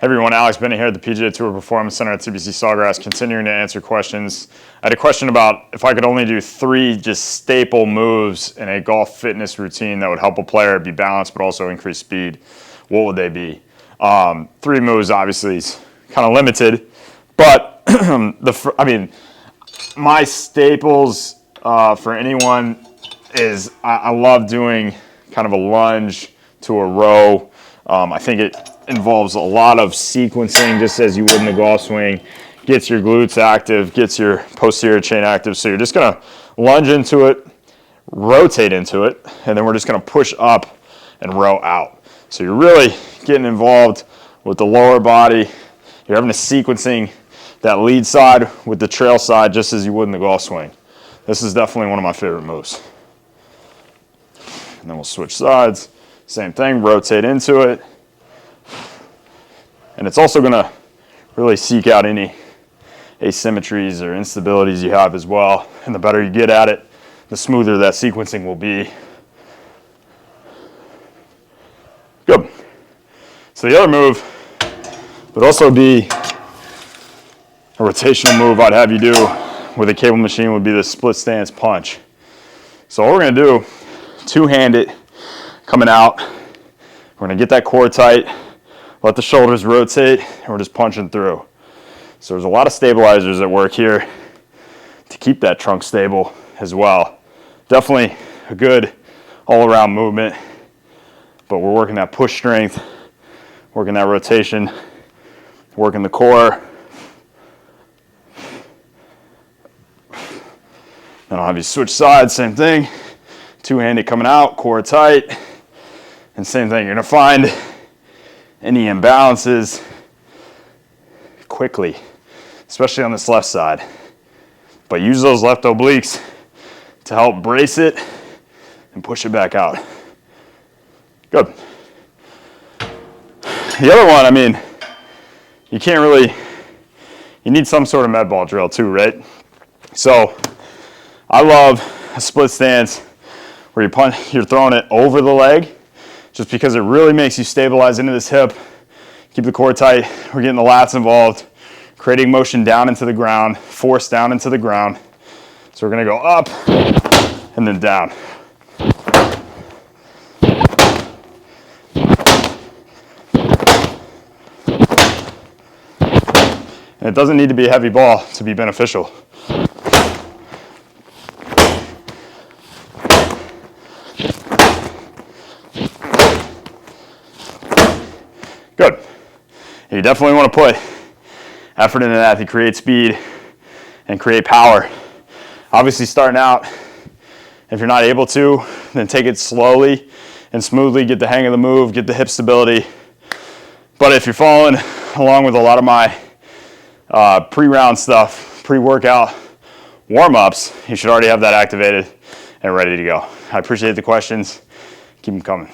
Hey everyone, Alex Bennett here at the PGA Tour Performance Center at TBC Sawgrass, continuing to answer questions. I had a question about if I could only do 3 just staple moves in a golf fitness routine that would help a player be balanced but also increase speed. What would they be? 3 moves obviously is kind of limited, but my staples for anyone is I love doing kind of a lunge to a row. I think it involves a lot of sequencing, just as you would in the golf swing. Gets your glutes active, gets your posterior chain active. So you're just gonna lunge into it, rotate into it, and then we're just gonna push up and row out. So you're really getting involved with the lower body. You're having a sequencing that lead side with the trail side, just as you would in the golf swing. This is definitely one of my favorite moves. And then we'll switch sides. Same thing, rotate into it. And it's also going to really seek out any asymmetries or instabilities you have as well. And the better you get at it, the smoother that sequencing will be. Good. So the other move would also be a rotational move I'd have you do with a cable machine would be the split stance punch. So what we're going to do, two-hand it coming out. We're going to get that core tight. Let the shoulders rotate, and we're just punching through. So there's a lot of stabilizers that work here to keep that trunk stable as well. Definitely a good all-around movement, but we're working that push strength, working that rotation, working the core. Then I'll have you switch sides, same thing. Two-handed coming out, core tight. And same thing, you're gonna find any imbalances quickly, especially on this left side. But use those left obliques to help brace it and push it back out. Good. The other one, you can't really, you need some sort of med ball drill too, right? So I love a split stance where you're throwing it over the leg, just because it really makes you stabilize into this hip, keep the core tight. We're getting the lats involved, creating motion down into the ground, force down into the ground. So we're gonna go up and then down. And it doesn't need to be a heavy ball to be beneficial. Good. You definitely want to put effort into that to create speed and create power. Obviously starting out, if you're not able to, then take it slowly and smoothly, get the hang of the move, get the hip stability. But if you're following along with a lot of my pre-round stuff, pre-workout warm-ups, you should already have that activated and ready to go. I appreciate the questions. Keep them coming.